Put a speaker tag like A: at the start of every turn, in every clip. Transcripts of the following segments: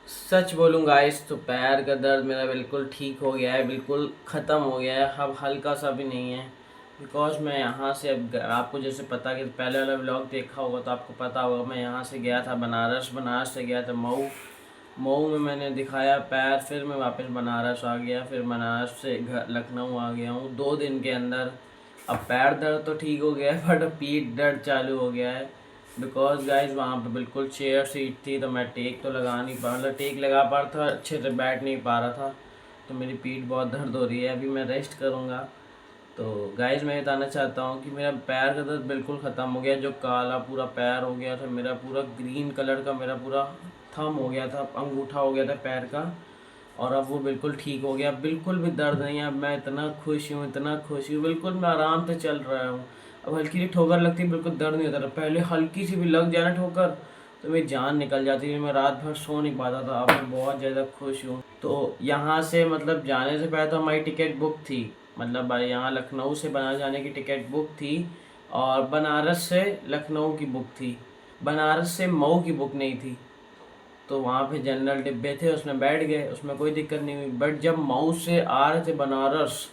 A: सच बोलूँ गाइस तो पैर का दर्द मेरा बिल्कुल ठीक हो गया है, बिल्कुल ख़त्म हो गया है, अब हल्का सा भी नहीं है। बिकॉज़ मैं यहाँ से अब आपको जैसे पता कि पहले वाला व्लॉग देखा होगा तो आपको पता होगा मैं यहाँ से गया था बनारस, बनारस से गया था मऊ। मऊ में मैंने दिखाया पैर, फिर मैं वापस बनारस आ गया, फिर बनारस से घर लखनऊ आ गया हूँ 2 दिन के अंदर। अब पैर दर्द तो ठीक हो गया है बट अब पीठ दर्द चालू हो गया है। बिकॉज गाइज वहाँ पे बिल्कुल चेयर सीट थी तो मैं टेक तो लगा नहीं पा, मतलब टेक लगा पा रहा था, अच्छे से बैठ नहीं पा रहा था। तो मेरी पीठ बहुत दर्द हो रही है, अभी मैं रेस्ट करूँगा। तो गाइज मैं बताना चाहता हूँ कि मेरा पैर का दर्द बिल्कुल ख़त्म हो गया। जो काला पूरा पैर हो गया था मेरा, पूरा ग्रीन कलर का मेरा पूरा थंब हो गया था, अंगूठा हो गया था पैर का, और अब वो बिल्कुल ठीक हो गया, बिल्कुल भी दर्द नहीं है। अब मैं इतना खुश हूँ, इतना खुश हूँ, बिल्कुल मैं आराम से चल रहा हूँ। अब हल्की सी ठोकर लगती है बिल्कुल दर्द नहीं होता था, पहले हल्की सी भी लग जाए ना ठोकर तो मेरी जान निकल जाती थी, मैं रात भर सो नहीं पाता था। अब मैं बहुत ज़्यादा खुश हूँ। तो यहाँ से मतलब जाने से पहले तो हमारी टिकट बुक थी, मतलब यहाँ लखनऊ से बनारस जाने की टिकट बुक थी, और बनारस से लखनऊ की बुक थी, बनारस से मऊ की बुक नहीं थी। तो वहाँ पे जनरल डिब्बे थे, उसमें बैठ गए, उसमें कोई दिक्कत नहीं हुई। बट जब मऊ से आ रहे थे बनारस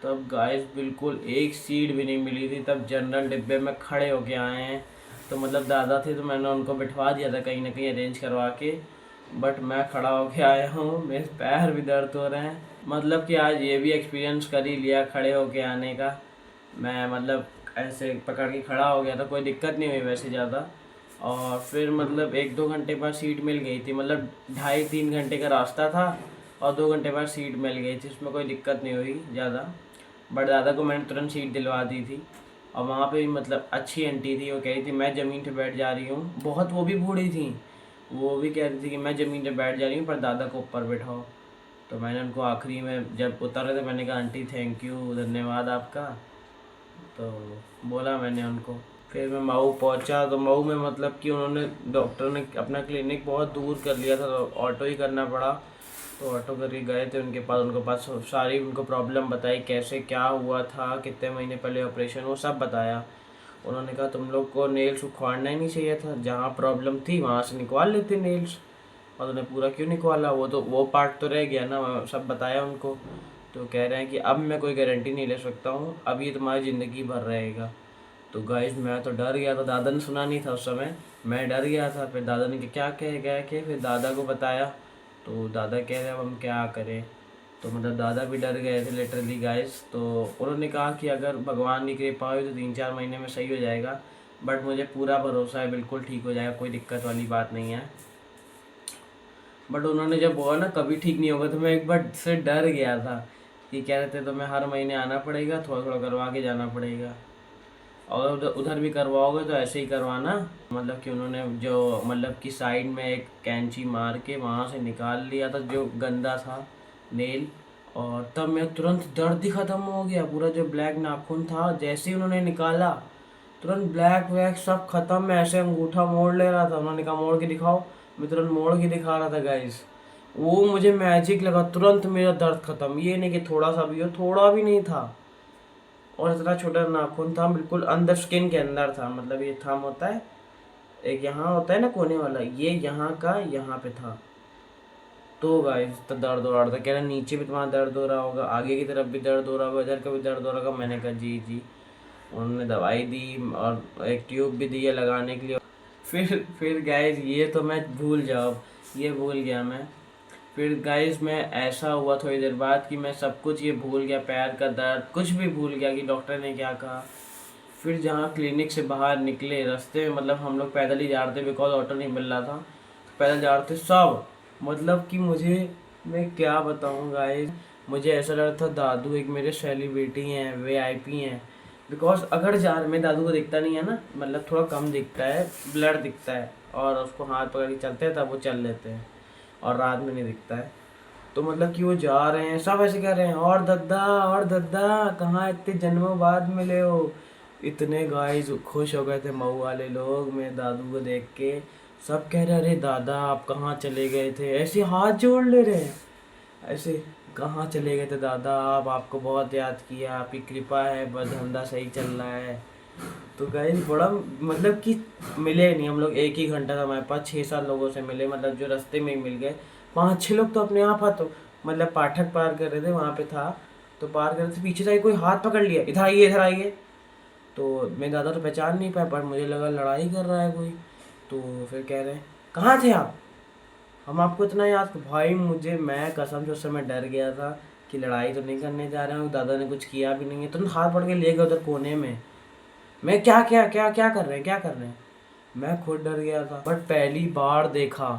A: तब गाइस बिल्कुल एक सीट भी नहीं मिली थी, तब जनरल डिब्बे में खड़े होके आए हैं। तो मतलब दादा थे तो मैंने उनको बिठवा दिया था कहीं ना कहीं अरेंज करवा के, बट मैं खड़ा होके आया हूँ, मेरे पैर भी दर्द हो रहे हैं। मतलब कि आज ये भी एक्सपीरियंस कर ही लिया खड़े होके आने का। मैं मतलब ऐसे पकड़ के खड़ा हो गया था, कोई दिक्कत नहीं हुई वैसे ज़्यादा। और फिर मतलब 1-2 घंटे बाद सीट मिल गई थी, मतलब 2.5-3 घंटे का रास्ता था और 2 घंटे बाद सीट मिल गई थी, उसमें कोई दिक्कत नहीं हुई ज़्यादा। बट दादा को मैंने तुरंत सीट दिलवा दी थी। और वहाँ पे भी मतलब अच्छी आंटी थी, वो कह रही थी मैं ज़मीन पे बैठ जा रही हूँ, बहुत वो भी बूढ़ी थी, वो भी कह रही थी कि मैं ज़मीन पे बैठ जा रही हूँ पर दादा को ऊपर बैठाओ। तो मैंने उनको आखिरी में जब उतर रहे थे मैंने कहा आंटी थैंक यू, धन्यवाद आपका। तो बोला मैंने उनको। फिर मैं मऊ पहुंचा तो मऊ में मतलब कि उन्होंने डॉक्टर ने अपना क्लिनिक बहुत दूर कर लिया था तो ऑटो ही करना पड़ा। तो ऑटो करके गए थे उनके पास, उनको पास सारी उनको प्रॉब्लम बताई, कैसे क्या हुआ था, कितने महीने पहले ऑपरेशन, वो सब बताया। उन्होंने कहा तुम लोग को नेल्स उखाड़ना ही नहीं चाहिए था, जहाँ प्रॉब्लम थी वहाँ से निकाल लेते नेल्स, और उन्हें पूरा क्यों निकाला, वो तो वो पार्ट तो रह गया ना, सब बताया उनको। तो कह रहे हैं कि अब मैं कोई गारंटी नहीं ले सकता हूँ, अब ये तुम्हारी ज़िंदगी भर रहेगा। तो गाइस मैं तो डर गया था, दादा ने सुना नहीं था उस समय, मैं डर गया था। फिर दादा ने क्या कहे गया के फिर दादा को बताया, तो दादा कह रहे अब हम क्या करें। तो मतलब दादा भी डर गए थे लिटरली गाइस। तो उन्होंने कहा कि अगर भगवान की कृपा हुई तो 3-4 महीने में सही हो जाएगा, बट मुझे पूरा भरोसा है बिल्कुल ठीक हो जाएगा, कोई दिक्कत वाली बात नहीं है। बट उन्होंने जब बोला ना कभी ठीक नहीं होगा तो मैं एक बार से डर गया था कि कह रहे थे तो मैं हर महीने आना पड़ेगा, थोड़ा थोड़ा करवा के जाना पड़ेगा, और उधर उधर भी करवाओगे तो ऐसे ही करवाना। मतलब कि उन्होंने जो मतलब कि साइड में एक कैंची मार के वहाँ से निकाल लिया था जो गंदा था नेल, और तब मैं तुरंत दर्द ही ख़त्म हो गया। पूरा जो ब्लैक नाखून था जैसे ही उन्होंने निकाला तुरंत ब्लैक वैक सब ख़त्म। मैं ऐसे अंगूठा मोड़ ले रहा था, उन्होंने कहा मोड़ के दिखाओ, मैं तुरंत मोड़ के दिखा रहा था गाइस। वो मुझे मैजिक लगा, तुरंत मेरा दर्द ख़त्म, ये नहीं कि थोड़ा सा भी हो, थोड़ा भी नहीं था। और इतना छोटा नाखून था, बिल्कुल अंदर स्किन के अंदर था, मतलब ये थंब होता है एक, यहाँ होता है ना कोने वाला, ये यहाँ का यहाँ पे था। तो गाइस तो दर्द हो रहा था, कह रहा नीचे भी तुम्हारा दर्द हो रहा होगा, आगे की तरफ भी दर्द हो रहा होगा, इधर का भी दर्द हो रहा होगा। मैंने कहा जी जी। उन्होंने दवाई दी और एक ट्यूब भी दी है लगाने के लिए। फिर गाइस ये तो मैं भूल जाओ, ये भूल गया मैं। फिर गाइस मैं ऐसा हुआ थोड़ी देर बाद कि मैं सब कुछ ये भूल गया, पैर का दर्द कुछ भी भूल गया कि डॉक्टर ने क्या कहा। फिर जहाँ क्लिनिक से बाहर निकले रास्ते में, मतलब हम लोग पैदल ही जा रहे थे बिकॉज ऑटो नहीं मिल रहा था, पैदल जा रहे थे सब। मतलब कि मुझे, मैं क्या बताऊँ गाइस, मुझे ऐसा लग रहा था दादू एक मेरे सेलिब्रिटी हैं, वीआईपी हैं। बिकॉज अगर जा रहे, मेरे दादू को दिखता नहीं है ना, मतलब थोड़ा कम दिखता है, ब्लर दिखता है, और उसको हाथ पकड़ के चलते हैं तब वो चल लेते हैं, और रात में नहीं दिखता है। तो मतलब कि वो जा रहे हैं सब ऐसे कह रहे हैं और दद्दा कहाँ इतने जन्मों बाद मिले हो। इतने गाइस खुश हो गए थे मऊ वाले लोग मेरे दादू को देख के। सब कह रहे अरे दादा आप कहाँ चले गए थे, ऐसे हाथ जोड़ ले रहे हैं ऐसे, कहाँ चले गए थे दादा आप, आपको बहुत याद किया, आपकी कृपा है, बस धंधा सही चल रहा है। तो गाइस बड़ा मतलब कि मिले नहीं हम लोग, एक ही घंटा था हमारे पास, 6-7 लोगों से मिले, मतलब जो रास्ते में ही मिल गए। 5-6 लोग तो अपने आप तो मतलब पाठक पार कर रहे थे, वहाँ पे था तो पार कर रहे थे, पीछे से कोई हाथ पकड़ लिया, इधर आइए इधर आइए। तो मैं ज़्यादा तो पहचान नहीं पाया, पर मुझे लगा लड़ाई कर रहा है कोई। तो फिर कह रहे हैं कहाँ थे आप, हम आपको इतना याद। भाई मुझे, मैं कसम से उस समय डर गया था कि लड़ाई तो नहीं करने जा रहे हैं, दादा ने कुछ किया भी नहीं है। तुरंत हाथ पकड़ के ले गए उधर कोने में। मैं क्या क्या क्या क्या कर रहे हैं, क्या कर रहे हैं, मैं खुद डर गया था। बट पहली बार देखा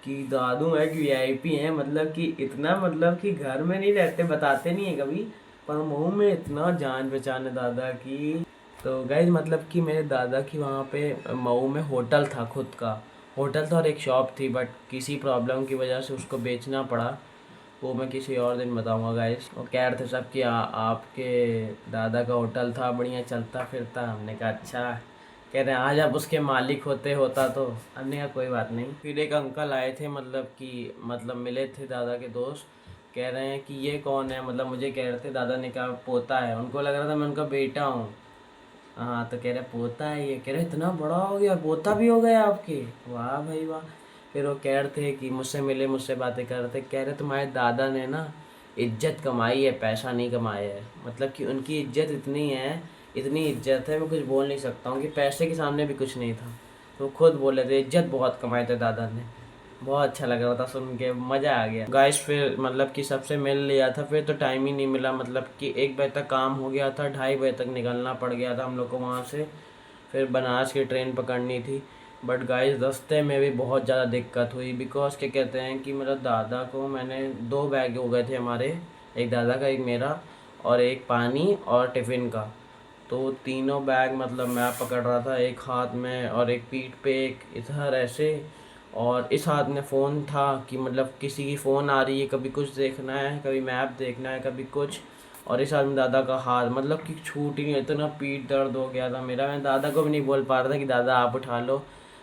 A: कि दादू एक वीआईपी हैं, मतलब कि इतना, मतलब कि घर में नहीं रहते, बताते नहीं है कभी, पर मुंह में इतना जान पहचान है दादा की। तो गाइज मतलब कि मेरे दादा की वहाँ पे मऊ में होटल था, खुद का होटल था और एक शॉप थी, बट किसी प्रॉब्लम की वजह से उसको बेचना पड़ा। वो मैं किसी और दिन बताऊंगा गाइस। वो कह रहे थे सब कि आपके दादा का होटल था, बढ़िया चलता फिरता। हमने कहा अच्छा। कह रहे हैं आज आप उसके मालिक होते होता तो। हमने कहा कोई बात नहीं। फिर एक अंकल आए थे, मतलब कि मतलब मिले थे दादा के दोस्त। कह रहे हैं कि ये कौन है, मतलब मुझे कह रहे थे, दादा ने कहा पोता है, उनको लग रहा था मैं उनका बेटा हूँ। हाँ तो कह रहे पोता है ये, कह रहे इतना बड़ा हो गया, पोता भी हो गया आपके, वाह भाई वाह। फिर वो कह रहे थे कि मुझसे मिले, मुझसे बातें कर रहे थे, कह रहे तुम्हारे दादा ने ना इज्जत कमाई है, पैसा नहीं कमाया है। मतलब कि उनकी इज्जत इतनी है, इतनी इज्जत है, मैं कुछ बोल नहीं सकता हूँ कि पैसे के सामने भी कुछ नहीं था। तो खुद बोले थे इज्जत बहुत कमाए थे दादा ने। बहुत अच्छा लग रहा था सुन के, मज़ा आ गया गाइस। फिर मतलब कि सबसे मिल लिया था, फिर तो टाइम ही नहीं मिला, मतलब कि 1 बजे तक काम हो गया था, 2:30 बजे तक निकलना पड़ गया था हम लोग को वहाँ से। फिर बनारस की ट्रेन पकड़नी थी। बट गाइस रास्ते में भी बहुत ज़्यादा दिक्कत हुई, बिकॉज क्या कहते हैं कि मेरा दादा को, मैंने 2 बैग हो गए थे हमारे, एक दादा का एक मेरा, और एक पानी और टिफ़िन का। तो तीनों बैग मतलब मैं पकड़ रहा था, एक हाथ में और एक पीठ पे, एक इधर ऐसे, और इस हाथ में फ़ोन था कि मतलब किसी की फ़ोन आ रही है, कभी कुछ देखना है, कभी मैप देखना है, कभी कुछ। और इस हाथ में दादा का हाथ, मतलब कि छूट ही नहीं, इतना पीठ दर्द हो गया था मेरा। मैं दादा को भी नहीं बोल पा रहा था कि दादा आप उठा लो,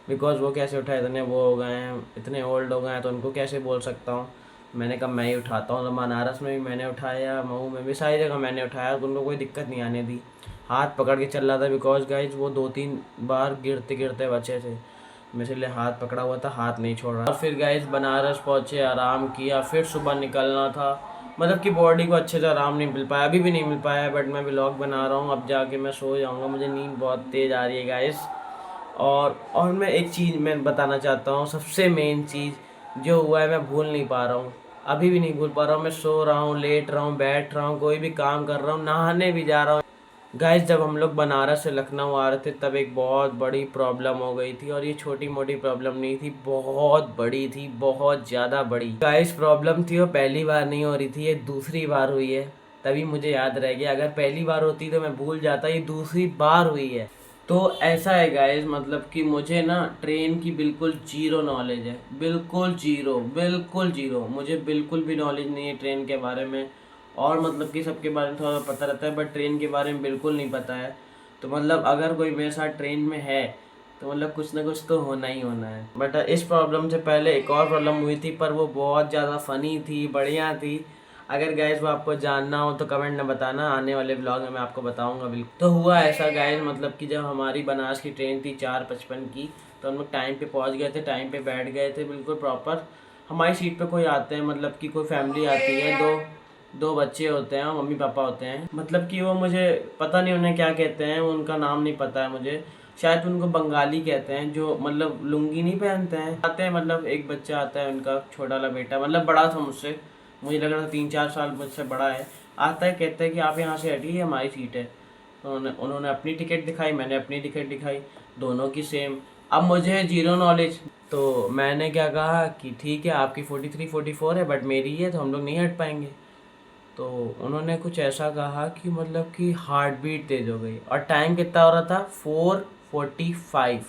A: बिकॉज़ वो कैसे उठाए, इतने वो हो गए हैं, इतने ओल्ड हो गए हैं, तो उनको कैसे बोल सकता हूँ। मैंने कहा मैं ही उठाता हूँ। तो बनारस में भी मैंने उठाया, मऊ में भी, सारी जगह मैंने उठाया, तो उनको कोई दिक्कत नहीं आने दी। हाथ पकड़ के चल रहा था, बिकॉज गाइज वो 2-3 बार गिरते गिरते बचे थे, मैं इसलिए हाथ पकड़ा हुआ था, हाथ नहीं छोड़ रहा। और फिर गाइज बनारस पहुँचे, आराम किया, फिर सुबह निकलना था। मतलब कि बॉडी को अच्छे से आराम नहीं मिल पाया, अभी भी नहीं मिल पाया, बट मैं व्लॉग बना रहा हूँ, अब जाके मैं सो जाऊँगा, मुझे नींद बहुत तेज़ आ रही है गाइस। और मैं एक चीज़ मैं बताना चाहता हूँ, सबसे मेन चीज़ जो हुआ है, मैं भूल नहीं पा रहा हूँ, अभी भी नहीं भूल पा रहा हूँ। मैं सो रहा हूँ, लेट रहा हूँ, बैठ रहा हूँ, कोई भी काम कर रहा हूँ, नहाने भी जा रहा हूँ। गाइस जब हम लोग बनारस से लखनऊ आ रहे थे, तब एक बहुत बड़ी प्रॉब्लम हो गई थी, और ये छोटी मोटी प्रॉब्लम नहीं थी, बहुत बड़ी थी, बहुत ज़्यादा बड़ी गाइस प्रॉब्लम थी। वो पहली बार नहीं हो रही थी, ये दूसरी बार हुई है, तभी मुझे याद रह गया। अगर पहली बार होती तो मैं भूल जाता, ये दूसरी बार हुई है। तो ऐसा है गाइस, मतलब कि मुझे ना ट्रेन की बिल्कुल जीरो नॉलेज है, बिल्कुल जीरो, बिल्कुल जीरो, मुझे बिल्कुल भी नॉलेज नहीं है ट्रेन के बारे में। और मतलब कि सबके बारे में थोड़ा पता रहता है, बट ट्रेन के बारे में बिल्कुल नहीं पता है। तो मतलब अगर कोई मेरे साथ ट्रेन में है तो मतलब कुछ ना कुछ तो होना ही होना है। बट इस प्रॉब्लम से पहले एक और प्रॉब्लम हुई थी, पर वो बहुत ज़्यादा फ़नी थी, बढ़िया थी। अगर गैस वो आपको जानना हो तो कमेंट में बताना, आने वाले ब्लॉग में मैं आपको बताऊंगा बिल्कुल। तो हुआ ऐसा गैस, मतलब कि जब हमारी बनारस की ट्रेन थी 4:55 की, तो हम लोग टाइम पे पहुंच गए थे, टाइम पे बैठ गए थे बिल्कुल प्रॉपर। हमारी सीट पे कोई आते हैं, मतलब कि कोई फैमिली आती है, दो दो बच्चे होते हैं और मम्मी पापा होते हैं। मतलब कि वो, मुझे पता नहीं उन्हें क्या कहते हैं, उनका नाम नहीं पता है मुझे, शायद उनको बंगाली कहते हैं, जो मतलब लुंगी नहीं पहनते हैं, आते हैं। मतलब एक बच्चा आता है उनका, छोटा वाला बेटा, मतलब बड़ा था मुझसे, मुझे लग रहा था 3-4 साल मुझसे बड़ा है। आता है, कहता है कि आप यहाँ से हटिए, हमारी सीट है। तो उन्होंने अपनी टिकट दिखाई, मैंने अपनी टिकट दिखाई, दोनों की सेम। अब मुझे जीरो नॉलेज, तो मैंने क्या कहा कि ठीक है आपकी 43-44 है, बट मेरी है, तो हम लोग नहीं हट पाएंगे। तो उन्होंने कुछ ऐसा कहा कि मतलब कि हार्ट बीट तेज़ हो गई, और टाइम कितना हो रहा था, 4:45,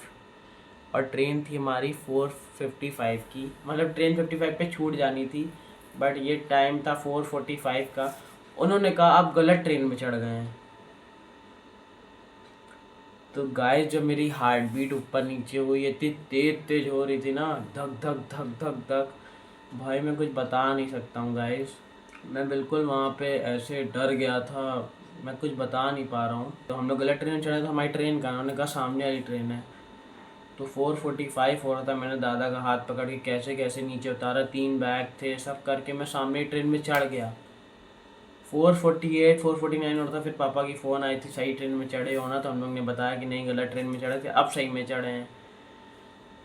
A: और ट्रेन थी हमारी 4:55 की, मतलब ट्रेन 55 पे छूट जानी थी, बट ये टाइम था 4:45 का। उन्होंने कहा आप गलत ट्रेन में चढ़ गए हैं। तो गाइस जब मेरी हार्ट बीट ऊपर नीचे हुई, इतनी तेज तेज हो रही थी ना, धक धक धक धक धक, भाई मैं कुछ बता नहीं सकता हूँ गाइस। मैं बिल्कुल वहाँ पे ऐसे डर गया था, मैं कुछ बता नहीं पा रहा हूँ। तो हम लोग गलत ट्रेन में चढ़े, तो हमारी ट्रेन कहाँ है, उन्होंने कहा सामने वाली ट्रेन है। तो 4:45 हो रहा था, मैंने दादा का हाथ पकड़ के कैसे कैसे नीचे उतारा, 3 बैग थे, सब करके मैं सामने ट्रेन में चढ़ गया। 4:48 4:49 होता, फिर पापा की फ़ोन आई थी सही ट्रेन में चढ़े हो ना, तो हम लोग ने बताया कि नहीं गलत ट्रेन में चढ़े थे, अब सही में चढ़े हैं।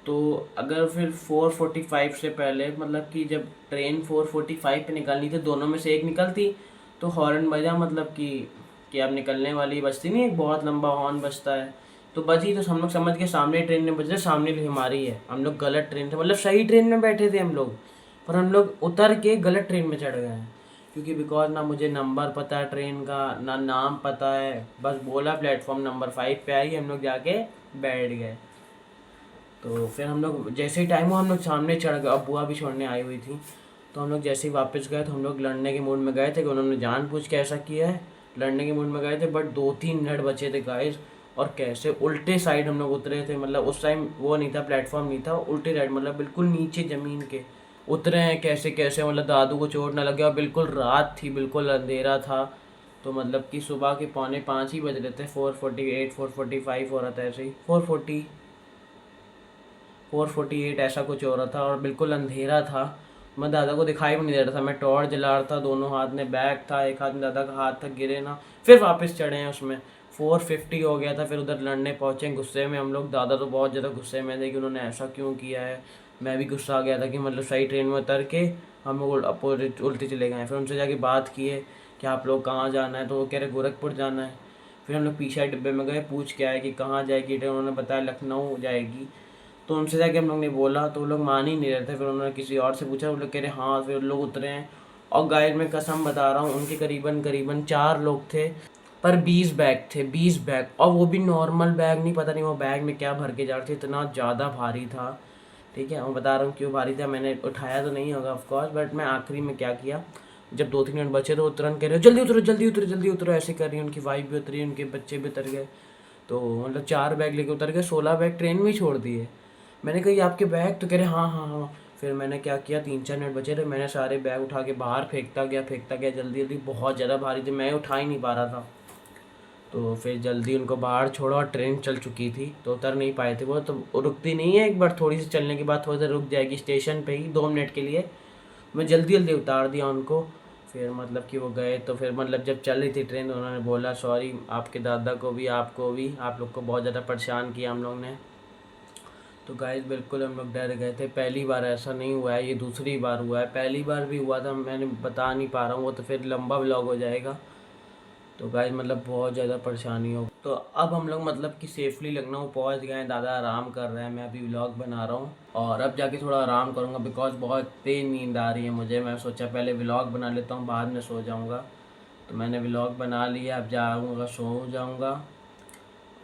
A: तो अगर फिर 4:45 से पहले, मतलब कि जब ट्रेन 4:45 पे निकलनी थी, दोनों में से एक निकलती तो हॉर्न बजा, मतलब कि अब निकलने वाली बजती नहीं, एक बहुत लंबा हॉर्न बजता है, तो बजी, तो हम लोग समझ के सामने ट्रेन में बज रहे, सामने भी हमारी है, हम लोग गलत ट्रेन थे, मतलब सही ट्रेन में बैठे थे हम लोग, पर हम लोग उतर के गलत ट्रेन में चढ़ गए हैं। क्योंकि बिकॉज ना मुझे नंबर पता है ट्रेन का, ना नाम पता है, बस बोला प्लेटफॉर्म नंबर 5 पे आई, हम लोग जाके बैठ गए। तो फिर हम लोग जैसे ही टाइम हुआ, हम लोग सामने चढ़ गए, अब बुआ भी छोड़ने आई हुई थी। तो हम लोग जैसे ही वापस गए, तो हम लोग लड़ने के मूड में गए थे कि उन्होंने जानबूझ के ऐसा किया है, लड़ने के मूड में गए थे, बट 2-3 मिनट बचे थे गाइस, और कैसे उल्टे साइड हम लोग उतरे थे, मतलब उस टाइम वो नहीं था, प्लेटफॉर्म नहीं था, उल्टे साइड, मतलब बिल्कुल नीचे ज़मीन के उतरे हैं कैसे कैसे, मतलब दादू को चोट ना लगे, और बिल्कुल रात थी, बिल्कुल अंधेरा था। तो मतलब कि सुबह के 4:45 ही बज रहे थे, 4:48 4:45 हो रहा था, ऐसे ही 4:48 ऐसा कुछ हो रहा था, और बिल्कुल अंधेरा था। मैं दादा को दिखाई भी नहीं दे रहा था, मैं टॉर्च जला रहा था, दोनों हाथ में बैग था, एक हाथ में दादा का हाथ था, गिरे ना। फिर वापस चढ़े हैं उसमें, 4:50 हो गया था, फिर उधर लड़ने पहुँचे गुस्से में हम लोग, दादा तो बहुत ज़्यादा गुस्से में थे कि उन्होंने ऐसा क्यों किया है। मैं भी गुस्सा आ गया था कि मतलब सही ट्रेन में उतर के हम लोग अपोजिट उल्टे चले गए। फिर उनसे जाके बात किए कि आप लोग कहाँ जाना है, तो वो कह रहे गोरखपुर जाना है। फिर हम लोग पीछे डिब्बे में गए, पूछ के आए कि कहाँ जाएगी ट्रेन, उन्होंने बताया लखनऊ जाएगी। तो उनसे जाके हम लोग ने बोला, तो वो लोग मान ही नहीं रहे थे, फिर उन्होंने किसी और से पूछा, वो लोग कह रहे हाँ, फिर लोग उतरे हैं। और गाइड में कसम बता रहा हूँ, उनके करीबन करीबन 4 लोग थे, पर 20 बैग थे, 20 बैग, और वो भी नॉर्मल बैग नहीं, पता नहीं वो बैग में क्या भर के जा रहे थे, इतना ज़्यादा भारी था। ठीक है, मैं बता रहा हूँ क्यों भारी था, मैंने उठाया तो नहीं होगा ऑफकोर्स, बट मैं आखिरी में क्या किया, जब 2-3 मिनट बचे तो वो तुरंत कह रहे जल्दी उतरो जल्दी उतरो जल्दी उतरो, ऐसे कर रही है, उनकी वाइफ भी उतरी, उनके बच्चे भी उतर गए। तो मतलब 4 बैग लेके उतर गए, 16 बैग ट्रेन में ही छोड़ दिए। मैंने कहा ये आपके बैग, तो कह रहे हाँ हाँ हाँ। फिर मैंने क्या किया, 3-4 मिनट बचे थे, मैंने सारे बैग उठा के बाहर फेंकता गया जल्दी जल्दी, बहुत ज़्यादा भारी थे, मैं उठा ही नहीं पा रहा था। तो फिर जल्दी उनको बाहर छोड़ा, और ट्रेन चल चुकी थी, तो उतर नहीं पाए थे वो, तो रुकती नहीं है, एक बार थोड़ी सी चलने के बाद थोड़ी देर रुक जाएगी स्टेशन पे ही 2 मिनट के लिए। मैं जल्दी जल्दी उतार दिया उनको। फिर मतलब कि वो गए, तो फिर मतलब जब चल रही थी ट्रेन, तो उन्होंने बोला सॉरी, आपके दादा को भी, आपको भी, आप लोग को बहुत ज़्यादा परेशान किया हम लोग ने। तो गाइस बिल्कुल हम लोग डर गए थे, पहली बार ऐसा नहीं हुआ है, ये दूसरी बार हुआ है, पहली बार भी हुआ था, मैंने बता नहीं पा रहा हूँ, वो तो फिर लंबा व्लॉग हो जाएगा। तो गाइस मतलब बहुत ज़्यादा परेशानी हो, तो अब हम लोग मतलब कि सेफली लखनऊ पहुँच गए हैं, दादा आराम कर रहे हैं, मैं अभी व्लॉग बना रहा हूँ, और अब जाके थोड़ा आराम करूँगा, बिकॉज बहुत तेज़ नींद आ रही है मुझे। मैं सोचा पहले व्लॉग बना लेता हूँ, बाद में सो जाऊँगा। तो मैंने व्लॉग बना लिया, अब जाऊँगा सो जाऊँगा।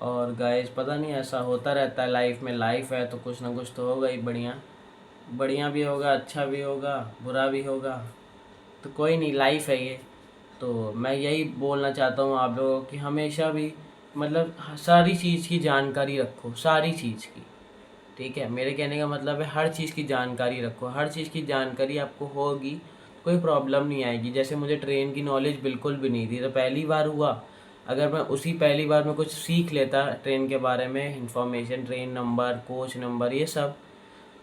A: और गाइस पता नहीं, ऐसा होता रहता है लाइफ में, लाइफ है तो कुछ ना कुछ तो होगा ही, बढ़िया बढ़िया भी होगा, अच्छा भी होगा, बुरा भी होगा, तो कोई नहीं, लाइफ है ये। तो मैं यही बोलना चाहता हूँ आप लोगों को कि हमेशा भी मतलब सारी चीज़ की जानकारी रखो, सारी चीज़ की। ठीक है, मेरे कहने का मतलब है हर चीज़ की जानकारी रखो, हर चीज़ की जानकारी आपको होगी, कोई प्रॉब्लम नहीं आएगी। जैसे मुझे ट्रेन की नॉलेज बिल्कुल भी नहीं थी, तो पहली बार हुआ, अगर मैं उसी पहली बार में कुछ सीख लेता ट्रेन के बारे में, information, train number, coach number, ये सब,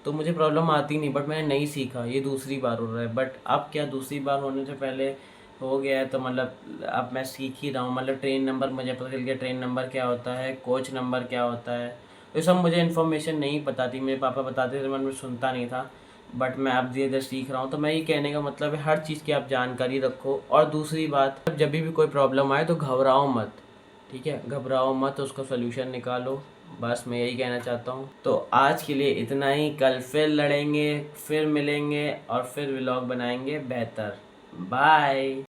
A: तो मुझे प्रॉब्लम आती नहीं, बट मैंने नहीं सीखा, ये दूसरी बार हो रहा है। बट अब क्या, दूसरी बार होने से पहले हो गया है, तो मतलब अब मैं सीख ही रहा हूँ, मतलब ट्रेन नंबर मुझे पता चल गया, ट्रेन नंबर क्या होता है, कोच नंबर क्या होता है, ये सब मुझे इन्फॉर्मेशन नहीं पता थी, मेरे पापा बताते थे, मैं सुनता नहीं था, बट मैं अब धीरे धीरे सीख रहा हूँ। तो मैं ये कहने का मतलब है हर चीज़ की आप जानकारी रखो। और दूसरी बात, जब भी कोई प्रॉब्लम आए तो घबराओ मत, ठीक है, घबराओ मत, उसका सोल्यूशन निकालो, बस मैं यही कहना चाहता हूँ। तो आज के लिए इतना ही, कल फिर लड़ेंगे, फिर मिलेंगे, और फिर व्लॉग बनाएंगे बेहतर। बाय।